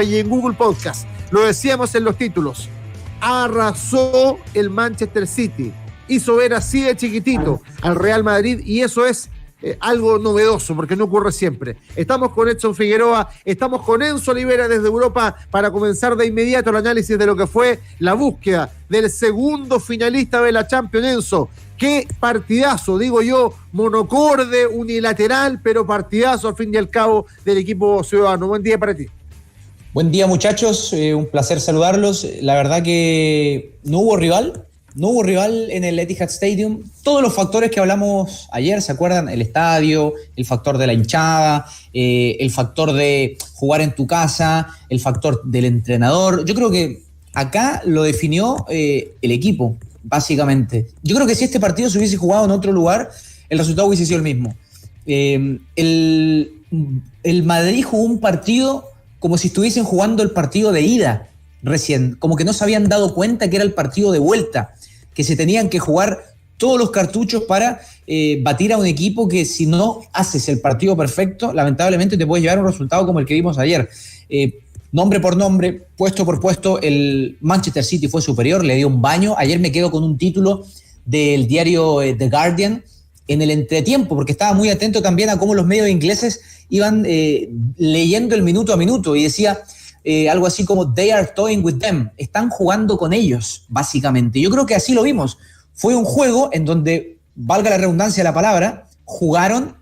y en Google Podcast. Lo decíamos en los títulos. Arrasó el Manchester City. Hizo ver así de chiquitito al Real Madrid y eso es algo novedoso porque no ocurre siempre. Estamos con Edson Figueroa, estamos con Enzo Olivera desde Europa para comenzar de inmediato el análisis de lo que fue la búsqueda del segundo finalista de la Champions. Enzo, qué partidazo, digo yo, monocorde, unilateral, pero partidazo al fin y al cabo del equipo ciudadano. Buen día para ti. Buen día, muchachos, un placer saludarlos. La verdad que no hubo rival en el Etihad Stadium. Todos los factores que hablamos ayer, ¿se acuerdan? El estadio, el factor de la hinchada, el factor de jugar en tu casa, el factor del entrenador. Yo creo que acá lo definió el equipo, básicamente. Yo creo que si este partido se hubiese jugado en otro lugar, el resultado hubiese sido el mismo. El Madrid jugó un partido como si estuviesen jugando el partido de ida recién, como que no se habían dado cuenta que era el partido de vuelta, que se tenían que jugar todos los cartuchos para batir a un equipo que si no haces el partido perfecto, lamentablemente te puedes llevar un resultado como el que vimos ayer. Nombre por nombre, puesto por puesto, el Manchester City fue superior, le dio un baño. Ayer me quedo con un título del diario The Guardian en el entretiempo, porque estaba muy atento también a cómo los medios ingleses iban leyendo el minuto a minuto y decía algo así como they are toying with them, están jugando con ellos, básicamente. Yo creo que así lo vimos. Fue un juego en donde, valga la redundancia de la palabra, jugaron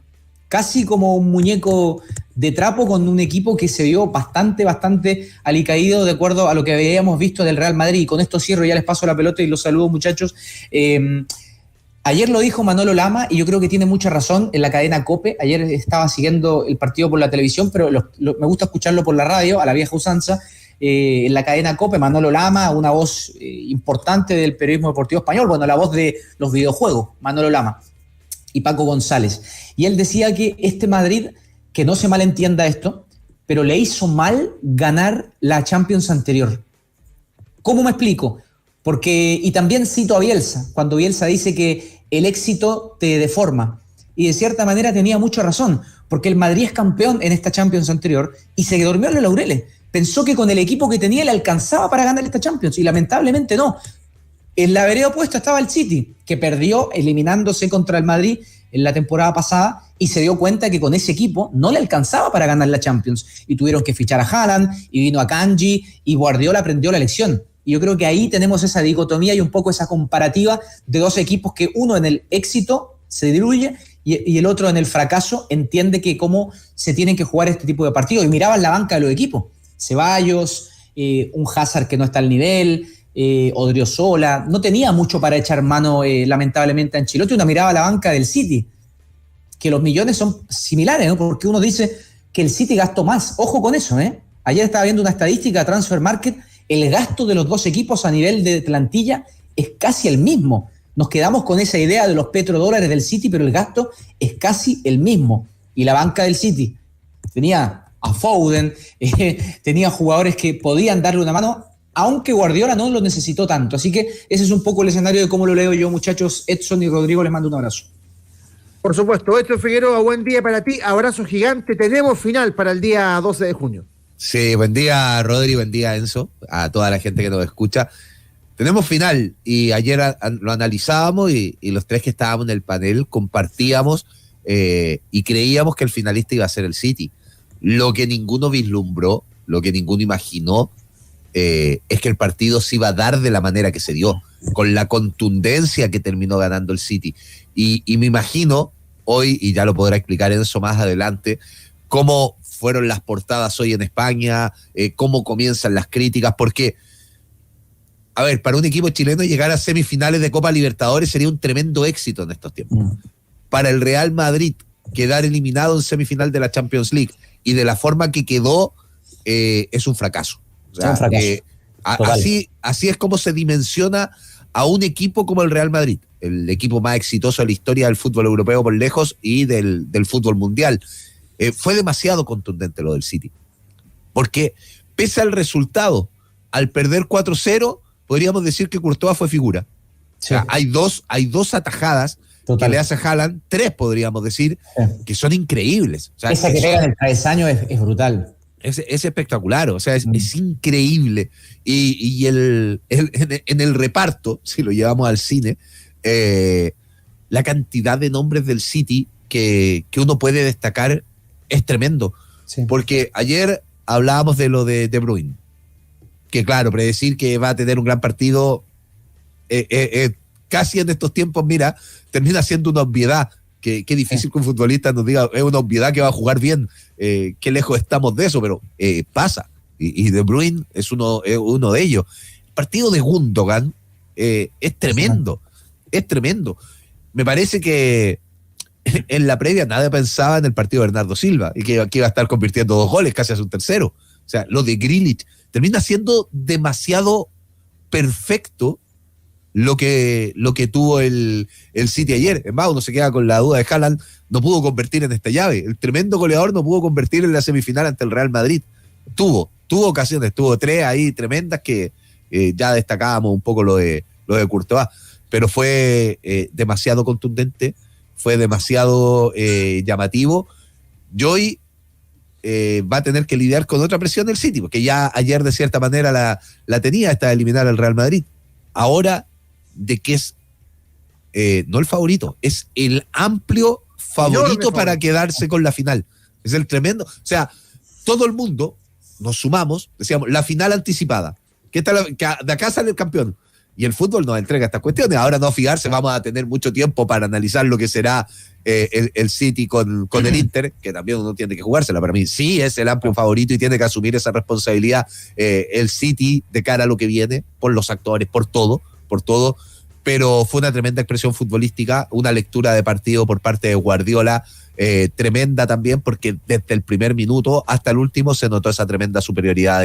casi como un muñeco de trapo con un equipo que se vio bastante alicaído de acuerdo a lo que habíamos visto del Real Madrid. Y con esto cierro, ya les paso la pelota y los saludo, muchachos. Ayer lo dijo Manolo Lama y yo creo que tiene mucha razón en la cadena COPE. Ayer estaba siguiendo el partido por la televisión, pero me gusta escucharlo por la radio, a la vieja usanza. En la cadena COPE, Manolo Lama, una voz importante del periodismo deportivo español, bueno, la voz de los videojuegos, Manolo Lama y Paco González. Y él decía que este Madrid, que no se malentienda esto, pero le hizo mal ganar la Champions anterior. ¿Cómo me explico? Porque, y también cito a Bielsa, cuando Bielsa dice que el éxito te deforma. Y de cierta manera tenía mucha razón, porque el Madrid es campeón en esta Champions anterior y se durmió en los laureles. Pensó que con el equipo que tenía le alcanzaba para ganar esta Champions y lamentablemente no. En la vereda opuesta estaba el City, que perdió eliminándose contra el Madrid en la temporada pasada y se dio cuenta que con ese equipo no le alcanzaba para ganar la Champions. Y tuvieron que fichar a Haaland y vino a Kanji y Guardiola aprendió la lección. Y yo creo que ahí tenemos esa dicotomía y un poco esa comparativa de dos equipos que uno en el éxito se diluye y el otro en el fracaso entiende que cómo se tienen que jugar este tipo de partidos. Y miraban la banca de los equipos. Ceballos, un Hazard que no está al nivel, Odriozola. No tenía mucho para echar mano, lamentablemente, a Ancelotti. Uno miraba la banca del City, que los millones son similares, ¿no? Porque uno dice que el City gastó más. Ojo con eso, ¿eh? Ayer estaba viendo una estadística de Transfer Market. El gasto de los dos equipos a nivel de plantilla es casi el mismo. Nos quedamos con esa idea de los petrodólares del City, pero el gasto es casi el mismo. Y la banca del City tenía a Foden, tenía jugadores que podían darle una mano, aunque Guardiola no lo necesitó tanto. Así que ese es un poco el escenario de cómo lo leo yo, muchachos. Edson y Rodrigo, les mando un abrazo. Por supuesto, Edson Figueroa, buen día para ti. Abrazo gigante. Tenemos final para el día 12 de junio. Sí, buen día Rodri, buen día Enzo, a toda la gente que nos escucha. Tenemos final y ayer lo analizábamos y los tres que estábamos en el panel compartíamos y creíamos que el finalista iba a ser el City. Lo que ninguno vislumbró, lo que ninguno imaginó es que el partido se iba a dar de la manera que se dio, con la contundencia que terminó ganando el City. Y me imagino hoy, y ya lo podrá explicar Enzo más adelante, cómo fueron las portadas hoy en España, cómo comienzan las críticas, porque, a ver, para un equipo chileno llegar a semifinales de Copa Libertadores sería un tremendo éxito en estos tiempos. Para el Real Madrid quedar eliminado en semifinal de la Champions League y de la forma que quedó, es un fracaso. O sea, así es como se dimensiona a un equipo como el Real Madrid, el equipo más exitoso de la historia del fútbol europeo por lejos y del fútbol mundial. Fue demasiado contundente lo del City, porque pese al resultado, al perder 4-0, podríamos decir que Courtois fue figura. Sí. O sea, hay dos atajadas que le hace Haaland, tres podríamos decir, que son increíbles. O sea, esa que pega en el travesaño es brutal. Es espectacular, o sea, es increíble. Y en el reparto, si lo llevamos al cine, la cantidad de nombres del City que uno puede destacar es tremendo. Sí. Porque ayer hablábamos de lo de De Bruyne, que claro, predecir que va a tener un gran partido, casi en estos tiempos, mira, termina siendo una obviedad. Qué difícil que un futbolista nos diga, es una obviedad que va a jugar bien. Qué lejos estamos de eso, pero pasa. Y De Bruyne es uno de ellos. El partido de Gundogan es tremendo. Es tremendo. Me parece que en la previa nadie pensaba en el partido de Bernardo Silva y que iba a estar convirtiendo 2 goles, casi hace un tercero. O sea, lo de Grealish termina siendo demasiado perfecto lo que tuvo el City ayer. Es más, uno se queda con la duda de Haaland, no pudo convertir en esta llave. El tremendo goleador no pudo convertir en la semifinal ante el Real Madrid. Tuvo ocasiones, tuvo 3 ahí tremendas que ya destacábamos un poco lo de Courtois, pero fue demasiado contundente, fue demasiado llamativo. Y hoy va a tener que lidiar con otra presión del City, porque ya ayer de cierta manera la tenía hasta eliminar al Real Madrid. Ahora de que es no el favorito, es el amplio favorito para quedarse con la final. Es el tremendo, o sea, todo el mundo nos sumamos, decíamos, la final anticipada, que de acá sale el campeón, y el fútbol nos entrega estas cuestiones. Ahora no fijarse, vamos a tener mucho tiempo para analizar lo que será el City con el Inter, que también uno tiene que jugársela. Para mí sí es el amplio favorito y tiene que asumir esa responsabilidad el City de cara a lo que viene, por los actores, por todo, pero fue una tremenda expresión futbolística, una lectura de partido por parte de Guardiola tremenda también, porque desde el primer minuto hasta el último se notó esa tremenda superioridad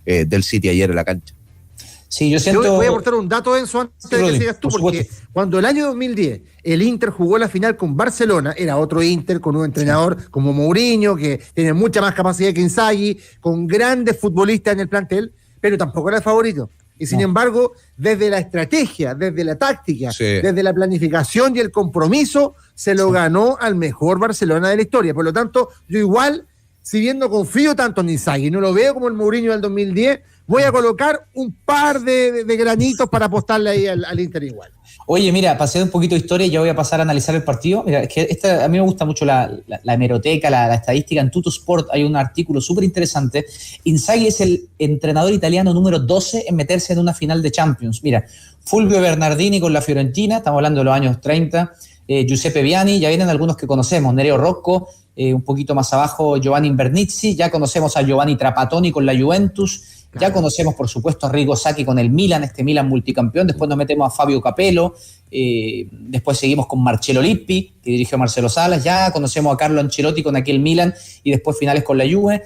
del City ayer en la cancha. Sí, yo siento... Yo voy a aportar un dato, Enzo, antes de que sigas tú, porque cuando el año 2010 el Inter jugó la final con Barcelona, era otro Inter con un entrenador como Mourinho, que tiene mucha más capacidad que Inzaghi, con grandes futbolistas en el plantel, pero tampoco era el favorito. Y sin embargo, desde la estrategia, desde la táctica, desde la planificación y el compromiso, se lo ganó al mejor Barcelona de la historia. Por lo tanto, yo igual, si bien no confío tanto en Inzaghi, no lo veo como el Mourinho del 2010, voy a colocar un par de granitos para apostarle ahí al Inter igual. Oye, mira, pasé un poquito de historia y ya voy a pasar a analizar el partido. Mira, es que a mí me gusta mucho la hemeroteca, la estadística. En Tuttosport hay un artículo súper interesante. Inzaghi es el entrenador italiano número 12 en meterse en una final de Champions. Mira, Fulvio Bernardini con la Fiorentina, estamos hablando de los años 30, Giuseppe Viani, ya vienen algunos que conocemos, Nereo Rocco, un poquito más abajo Giovanni Invernizzi, ya conocemos a Giovanni Trapattoni con la Juventus, ya conocemos, por supuesto, a Arrigo Sacchi con el Milan, este Milan multicampeón. Después nos metemos a Fabio Capello. Después seguimos con Marcello Lippi, que dirigió a Marcelo Salas. Ya conocemos a Carlo Ancelotti con aquel Milan. Y después finales con la Juve.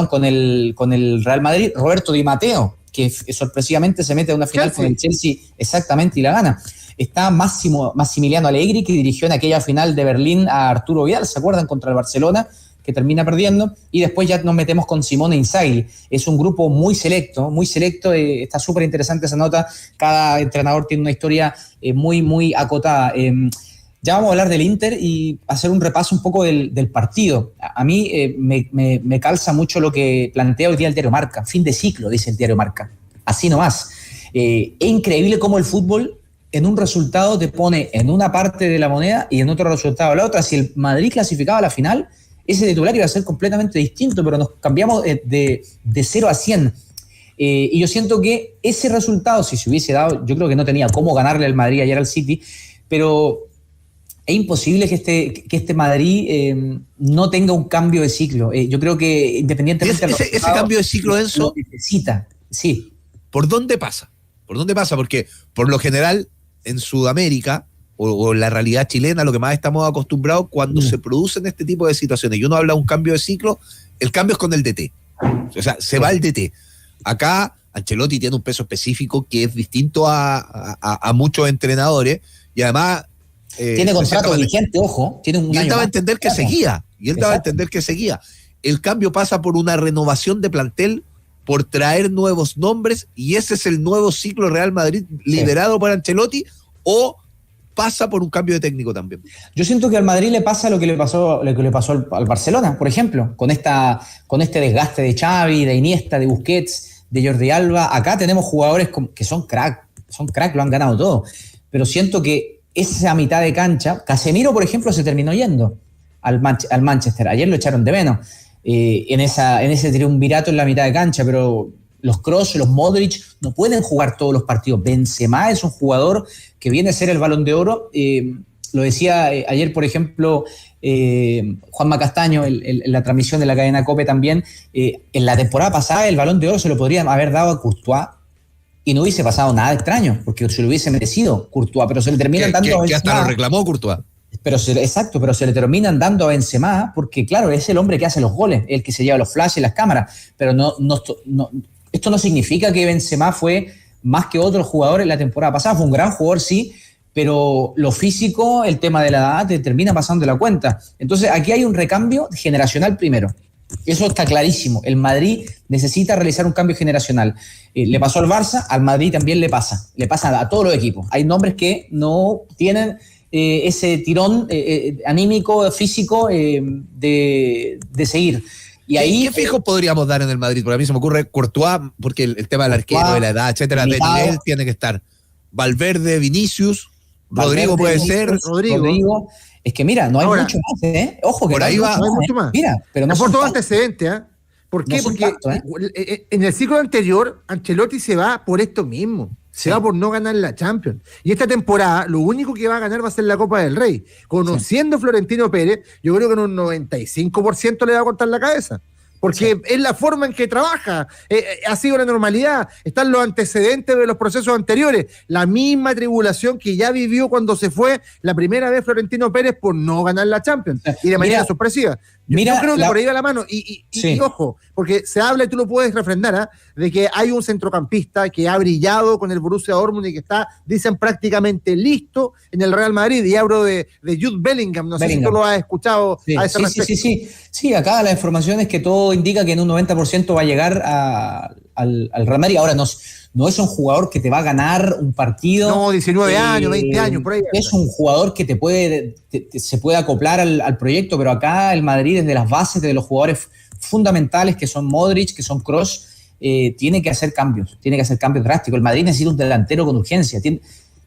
Con el Real Madrid. Roberto Di Matteo, que sorpresivamente se mete a una final con el Chelsea exactamente y la gana. Está Massimiliano Allegri, que dirigió en aquella final de Berlín a Arturo Vidal, ¿se acuerdan? Contra el Barcelona, que termina perdiendo, y después ya nos metemos con Simone Inzaghi. Es un grupo muy selecto, está súper interesante esa nota. Cada entrenador tiene una historia muy, muy acotada. Ya vamos a hablar del Inter y hacer un repaso un poco del partido. A mí me calza mucho lo que plantea hoy día el diario Marca. Fin de ciclo, dice el diario Marca. Así nomás. Es increíble cómo el fútbol en un resultado te pone en una parte de la moneda y en otro resultado la otra. Si el Madrid clasificaba a la final, ese titular iba a ser completamente distinto, pero nos cambiamos de 0 a 100. Y yo siento que ese resultado, si se hubiese dado, yo creo que no tenía cómo ganarle al Madrid ayer al City, pero es imposible que este Madrid no tenga un cambio de ciclo. Yo creo que independientemente de ese cambio de ciclo, Enzo, lo necesita, sí. ¿Por dónde pasa? Porque por lo general en Sudamérica o la realidad chilena, lo que más estamos acostumbrados cuando se producen este tipo de situaciones y uno habla de un cambio de ciclo, el cambio es con el DT. O sea, se va el DT. Acá Ancelotti tiene un peso específico que es distinto a muchos entrenadores y además... tiene contrato vigente, ojo. Tiene un y él año daba a más. entender que seguía. El cambio pasa por una renovación de plantel, por traer nuevos nombres, y ese es el nuevo ciclo Real Madrid liderado por Ancelotti, o pasa por un cambio de técnico también? Yo siento que al Madrid le pasa lo que le pasó al Barcelona, por ejemplo, con este desgaste de Xavi, de Iniesta, de Busquets, de Jordi Alba. Acá tenemos jugadores que son crack, lo han ganado todo. Pero siento que esa mitad de cancha, Casemiro, por ejemplo, se terminó yendo al Manchester. Ayer lo echaron de menos en ese triunvirato en la mitad de cancha, pero los Kroos, los Modric no pueden jugar todos los partidos. Benzema es un jugador que viene a ser el Balón de Oro. Lo decía ayer, por ejemplo, Juanma Castaño en la transmisión de la cadena COPE también. En la temporada pasada el Balón de Oro se lo podrían haber dado a Courtois y no hubiese pasado nada extraño, porque se lo hubiese merecido Courtois, pero se le terminan dando a Benzema. Que hasta lo reclamó Courtois. Pero se le terminan dando a Benzema porque, claro, es el hombre que hace los goles, el que se lleva los flashes y las cámaras, pero esto no significa que Benzema fue más que otros jugadores la temporada pasada. Fue un gran jugador, sí, pero lo físico, el tema de la edad, te termina pasando la cuenta. Entonces, aquí hay un recambio generacional primero. Eso está clarísimo. El Madrid necesita realizar un cambio generacional. Le pasó al Barça, al Madrid también le pasa a todos los equipos. Hay nombres que no tienen ese tirón anímico, físico de seguir. Y ahí, ¿Qué fijos podríamos dar en el Madrid? Porque a mí se me ocurre Courtois, porque el tema del arquero, de la edad, etcétera, de nivel tiene que estar. Valverde, Vinicius, Rodrigo puede ser. Rodrigo. Es que mira, no hay mucho más, ¿eh? Ojo que por ahí va. No hay mucho más. Mira, pero no por todo antecedente, ¿eh? ¿Por qué? Porque en el ciclo anterior, Ancelotti se va por esto mismo. Se va por no ganar la Champions. Y esta temporada, lo único que va a ganar va a ser la Copa del Rey. Conociendo a Florentino Pérez, yo creo que en un 95% le va a cortar la cabeza. Porque es la forma en que trabaja, ha sido la normalidad, están los antecedentes de los procesos anteriores, la misma tribulación que ya vivió cuando se fue la primera vez Florentino Pérez por no ganar la Champions, y de manera sorpresiva. Yo creo que por ahí va la mano, y ojo, porque se habla, y tú lo puedes refrendar, de que hay un centrocampista que ha brillado con el Borussia Dortmund y que está, dicen, prácticamente listo en el Real Madrid, y hablo de Jude Bellingham, no sé si tú lo has escuchado a ese respecto. Sí, acá la información es que todo indica que en un 90% va a llegar al Real Madrid. Ahora no es un jugador que te va a ganar un partido. No, 19 años, 20 años, por ahí. Es un jugador que se puede acoplar al proyecto, pero acá el Madrid, desde las bases de los jugadores fundamentales que son Modric, que son Kroos, tiene que hacer cambios drásticos. El Madrid necesita un delantero con urgencia.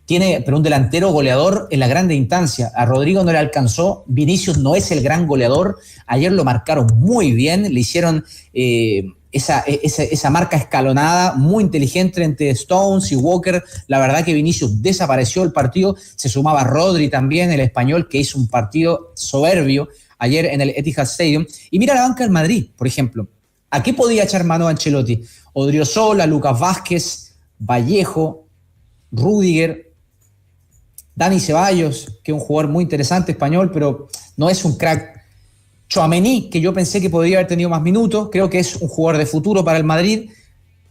Pero un delantero goleador en la grande instancia. A Rodrigo no le alcanzó. Vinicius no es el gran goleador. Ayer lo marcaron muy bien. Le hicieron esa marca escalonada, muy inteligente entre Stones y Walker. La verdad que Vinicius desapareció el partido. Se sumaba Rodri también, el español, que hizo un partido soberbio ayer en el Etihad Stadium. Y mira la banca del Madrid, por ejemplo. ¿A qué podía echar mano Ancelotti? Odriozola, Lucas Vázquez, Vallejo, Rüdiger, Dani Ceballos, que es un jugador muy interesante español, pero no es un crack. Tchouaméni, que yo pensé que podría haber tenido más minutos, creo que es un jugador de futuro para el Madrid.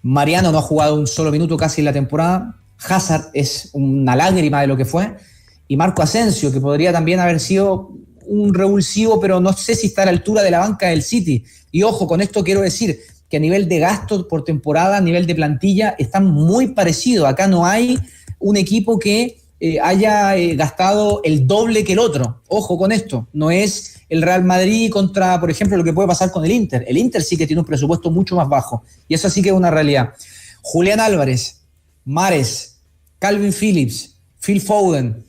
Mariano no ha jugado un solo minuto casi en la temporada. Hazard es una lágrima de lo que fue. Y Marco Asensio, que podría también haber sido un revulsivo, pero no sé si está a la altura de la banca del City. Y ojo, con esto quiero decir que a nivel de gasto por temporada, a nivel de plantilla, están muy parecidos. Acá no hay un equipo que haya gastado el doble que el otro. Ojo con esto, no es el Real Madrid contra, por ejemplo, lo que puede pasar con el Inter. El Inter sí que tiene un presupuesto mucho más bajo, y eso sí que es una realidad. Julián Álvarez, Mahrez, Calvin Phillips, Phil Foden,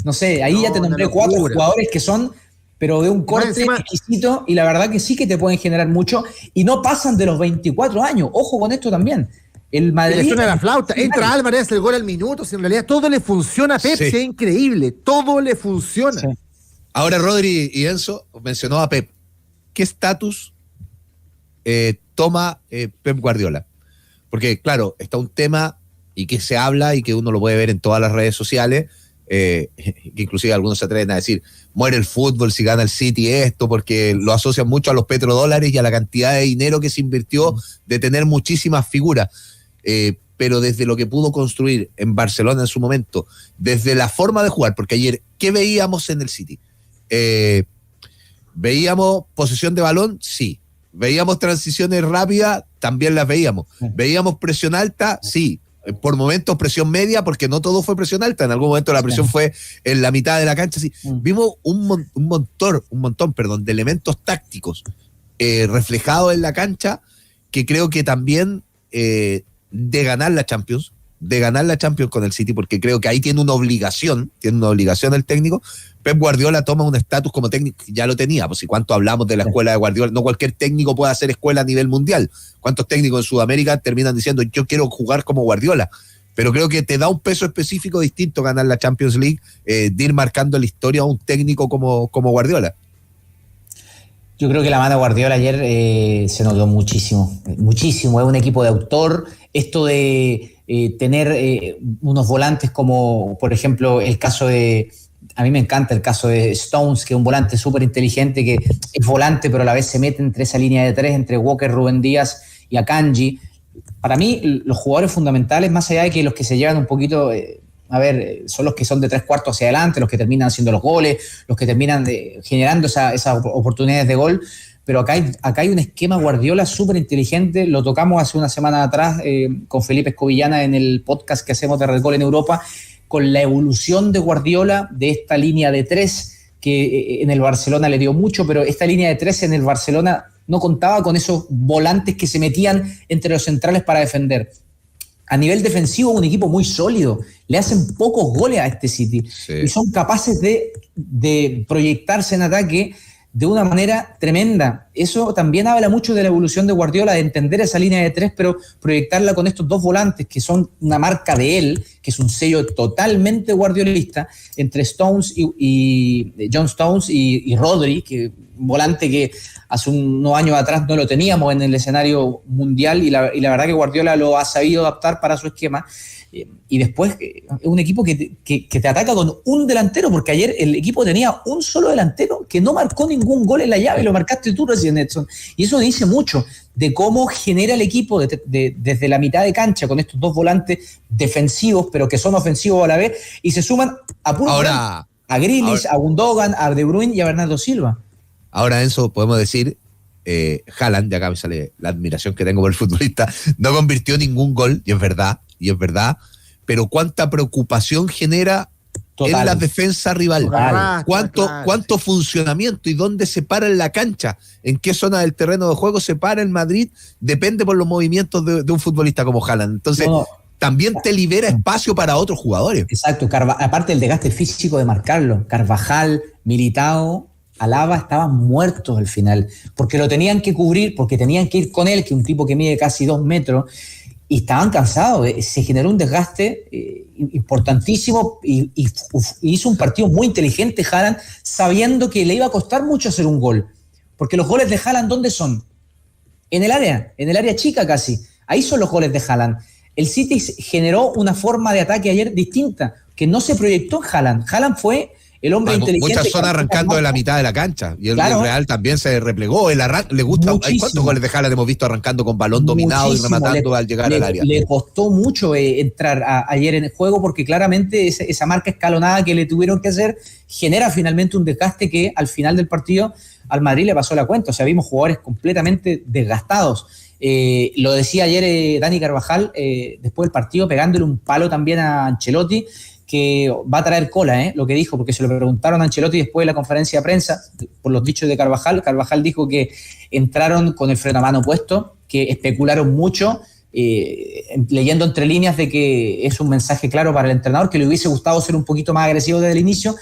no sé, ahí ya te nombré 4 jugadores que son, pero de un corte exquisito, y la verdad que sí que te pueden generar mucho, y no pasan de los 24 años. Ojo con esto también. El Madrid. Le suena la flauta, entra Álvarez, hace el gol al minuto, si en realidad todo le funciona a Pep, es increíble, todo le funciona. Sí. Ahora Rodri y Enzo mencionó a Pep. ¿Qué estatus toma Pep Guardiola? Porque claro, está un tema y que se habla y que uno lo puede ver en todas las redes sociales, que inclusive algunos se atreven a decir, muere el fútbol si gana el City esto, porque lo asocian mucho a los petrodólares y a la cantidad de dinero que se invirtió de tener muchísimas figuras. Pero desde lo que pudo construir en Barcelona en su momento, desde la forma de jugar, porque ayer, ¿qué veíamos en el City? ¿Veíamos posesión de balón? Sí. ¿Veíamos transiciones rápidas? También las veíamos. ¿Veíamos presión alta? Sí. por momentos presión media, porque no todo fue presión alta, en algún momento la presión fue en la mitad de la cancha. Sí. Vimos un montón de elementos tácticos reflejados en la cancha, que creo que también de ganar la Champions con el City, porque creo que ahí tiene una obligación el técnico. Pep Guardiola toma un estatus como técnico, ya lo tenía, pues si cuánto hablamos de la escuela de Guardiola, no cualquier técnico puede hacer escuela a nivel mundial. ¿Cuántos técnicos en Sudamérica terminan diciendo yo quiero jugar como Guardiola? Pero creo que te da un peso específico distinto ganar la Champions League, de ir marcando la historia a un técnico como Guardiola. Yo creo que la mano de Guardiola ayer se notó muchísimo. Es un equipo de autor. Esto de tener unos volantes como, por ejemplo, el caso de... A mí me encanta el caso de Stones, que es un volante súper inteligente, que es volante, pero a la vez se mete entre esa línea de tres, entre Walker, Rubén Díaz y Akanji. Para mí, los jugadores fundamentales, más allá de que los que se llevan un poquito... son los que son de 3/4 hacia adelante, los que terminan haciendo los goles, los que terminan generando esas oportunidades de gol. Pero acá hay un esquema Guardiola súper inteligente. Lo tocamos hace una semana atrás con Felipe Escobillana en el podcast que hacemos de Red Gol en Europa, con la evolución de Guardiola de esta línea de 3 que en el Barcelona le dio mucho, pero esta línea de 3 en el Barcelona no contaba con esos volantes que se metían entre los centrales para defender. A nivel defensivo, un equipo muy sólido. Le hacen pocos goles a este City. Sí. Y son capaces de proyectarse en ataque de una manera tremenda. Eso también habla mucho de la evolución de Guardiola, de entender esa línea de 3, pero proyectarla con estos dos volantes que son una marca de él, que es un sello totalmente guardiolista, entre Stones y John Stones y Rodri, que un volante que hace unos años atrás no lo teníamos en el escenario mundial, y la verdad que Guardiola lo ha sabido adaptar para su esquema. Y después es un equipo que te ataca con un delantero, porque ayer el equipo tenía un solo delantero que no marcó ningún gol en la llave, lo marcaste tú recién, Edson, y eso dice mucho de cómo genera el equipo desde la mitad de cancha con estos dos volantes defensivos, pero que son ofensivos a la vez, y se suman a Grealish, a Gundogan, a De Bruyne y a Bernardo Silva. Ahora, Enzo, podemos decir, Haaland, de acá me sale la admiración que tengo por el futbolista, no convirtió ningún gol, y es verdad, pero cuánta preocupación genera en la defensa rival. ¿Cuánto funcionamiento y dónde se para en la cancha? ¿En qué zona del terreno de juego se para en Madrid? Depende por los movimientos de un futbolista como Haaland. Entonces, también te libera espacio para otros jugadores. Exacto, aparte del desgaste físico de marcarlo. Carvajal, Militao, Alaba estaban muertos al final, porque lo tenían que cubrir, porque tenían que ir con él, que es un tipo que mide casi 2 metros, y estaban cansados. Se generó un desgaste importantísimo y hizo un partido muy inteligente Haaland, sabiendo que le iba a costar mucho hacer un gol, porque los goles de Haaland, ¿dónde son? En el área chica casi. Ahí son los goles de Haaland. El City generó una forma de ataque ayer distinta, que no se proyectó en Haaland. Haaland fue el hombre inteligente. Muchas zonas arrancando de la mitad de la cancha. Y el Real también se replegó. Le gusta. Hay ¿cuántos goles de Haaland hemos visto arrancando con balón dominado y rematando al llegar al área? Le costó mucho entrar ayer en el juego, porque claramente esa marca escalonada que le tuvieron que hacer genera finalmente un desgaste que al final del partido al Madrid le pasó la cuenta. O sea, vimos jugadores completamente desgastados. Lo decía ayer Dani Carvajal después del partido, pegándole un palo también a Ancelotti, que va a traer cola, lo que dijo, porque se lo preguntaron a Ancelotti después de la conferencia de prensa, por los dichos de Carvajal. Carvajal dijo que entraron con el freno a mano puesto, que especularon mucho, leyendo entre líneas de que es un mensaje claro para el entrenador, que le hubiese gustado ser un poquito más agresivo desde el inicio.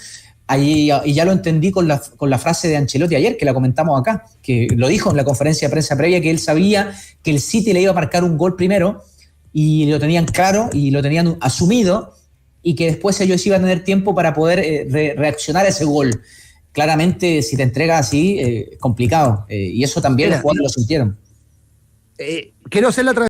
Y ya lo entendí con la frase de Ancelotti ayer, que la comentamos acá, que lo dijo en la conferencia de prensa previa, que él sabía que el City le iba a marcar un gol primero, y lo tenían claro y lo tenían asumido, y que después ellos iban a tener tiempo para poder reaccionar a ese gol. Claramente, si te entregas así, complicado. Y eso también los jugadores lo sintieron. Quiero hacer la